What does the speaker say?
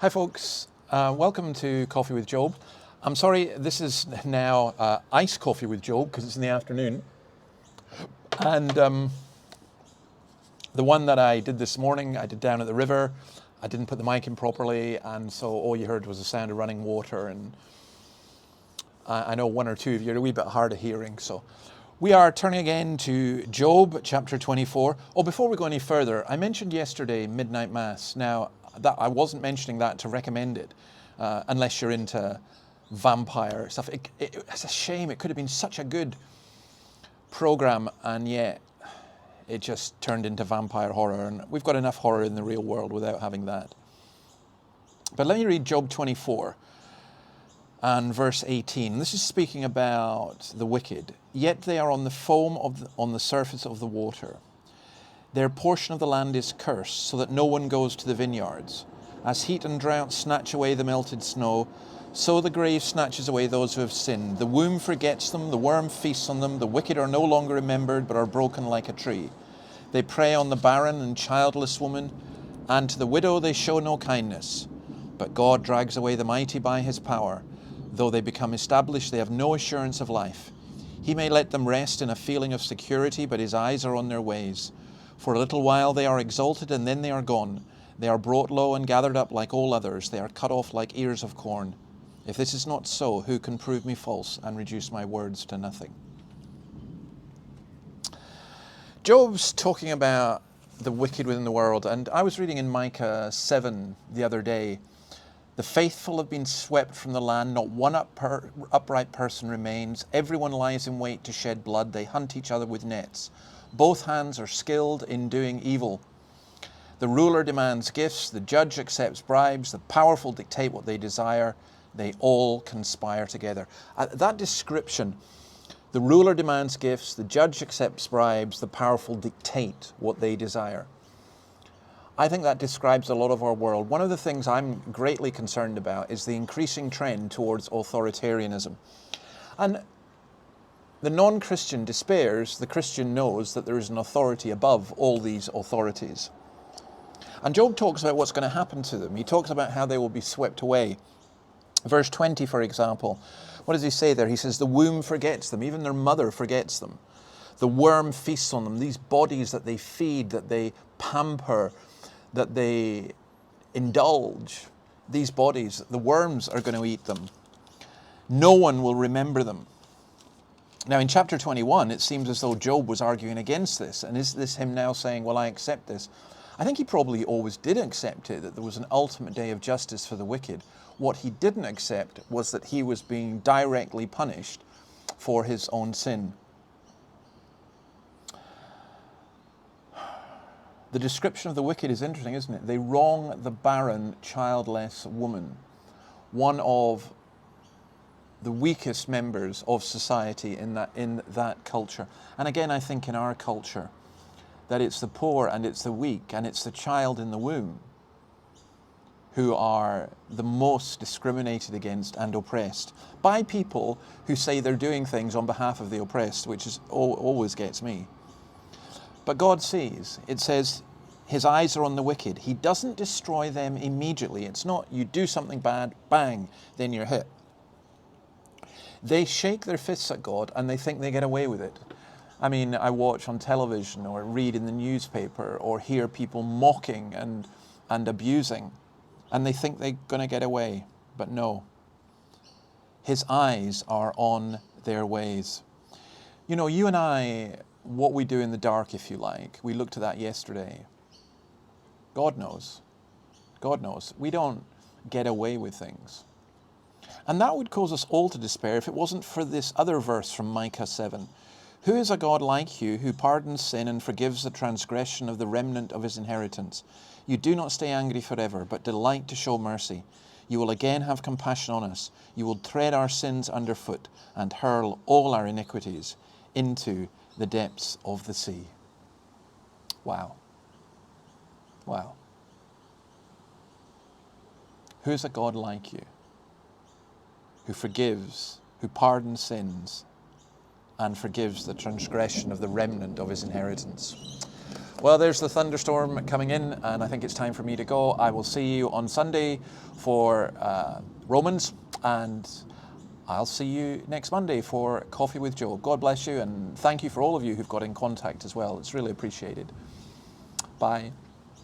Hi folks, welcome to Coffee with Job. I'm sorry, this is now iced coffee with Job because it's in the afternoon. And the one that I did this morning, I did down at the river. I didn't put the mic in properly, and so all you heard was the sound of running water. And I know one or two of you are a wee bit hard of hearing. So we are turning again to Job chapter 24. Oh, before we go any further, I mentioned yesterday Midnight Mass. Now, that I wasn't mentioning that to recommend it, unless you're into vampire stuff. It's a shame. It could have been such a good program, and yet it just turned into vampire horror. And we've got enough horror in the real world without having that. But let me read Job 24 and verse 18. This is speaking about the wicked. Yet they are on the foam on the surface of the water. Their portion of the land is cursed, so that no one goes to the vineyards. As heat and drought snatch away the melted snow, so the grave snatches away those who have sinned. The womb forgets them, the worm feasts on them. The wicked are no longer remembered, but are broken like a tree. They prey on the barren and childless woman, and to the widow they show no kindness. But God drags away the mighty by his power. Though they become established, they have no assurance of life. He may let them rest in a feeling of security, but his eyes are on their ways. For a little while they are exalted, and then they are gone. They are brought low and gathered up like all others. They are cut off like ears of corn. If this is not so, who can prove me false and reduce my words to nothing? Job's talking about the wicked within the world, and I was reading in Micah 7 the other day. The faithful have been swept from the land. Not one upright person remains. Everyone lies in wait to shed blood. They hunt each other with nets. Both hands are skilled in doing evil. The ruler demands gifts. The judge accepts bribes. The powerful dictate what they desire. They all conspire together. That description, the ruler demands gifts. The judge accepts bribes. The powerful dictate what they desire. I think that describes a lot of our world. One of the things I'm greatly concerned about is the increasing trend towards authoritarianism. And the non-Christian despairs, the Christian knows that there is an authority above all these authorities. And Job talks about what's going to happen to them. He talks about how they will be swept away. Verse 20, for example, what does he say there? He says, the womb forgets them, even their mother forgets them. The worm feasts on them, these bodies that they feed, that they pamper, that they indulge, these bodies, the worms are going to eat them. No one will remember them. Now in chapter 21, it seems as though Job was arguing against this. And is this him now saying, well, I accept this? I think he probably always did accept it, that there was an ultimate day of justice for the wicked. What he didn't accept was that he was being directly punished for his own sin. The description of the wicked is interesting, isn't it? They wrong the barren, childless woman, one of the weakest members of society in that culture. And again, I think in our culture, that it's the poor and it's the weak and it's the child in the womb who are the most discriminated against and oppressed by people who say they're doing things on behalf of the oppressed, which is always gets me. But God sees. It says his eyes are on the wicked. He doesn't destroy them immediately. It's not you do something bad, bang, then you're hit. They shake their fists at God and they think they get away with it. I mean, I watch on television or read in the newspaper or hear people mocking and abusing, and they think they're going to get away. But no. His eyes are on their ways. You know, you and I, what we do in the dark, if you like, we looked at that yesterday. God knows. God knows. We don't get away with things. And that would cause us all to despair if it wasn't for this other verse from Micah 7. Who is a God like you who pardons sin and forgives the transgression of the remnant of his inheritance? You do not stay angry forever, but delight to show mercy. You will again have compassion on us. You will tread our sins underfoot and hurl all our iniquities into the depths of the sea. Wow. Wow. Who is a God like you who forgives, who pardons sins, and forgives the transgression of the remnant of his inheritance? Well, there's the thunderstorm coming in, and I think it's time for me to go. I will see you on Sunday for Romans, and I'll see you next Monday for Coffee with Joe. God bless you, and thank you for all of you who've got in contact as well. It's really appreciated. Bye.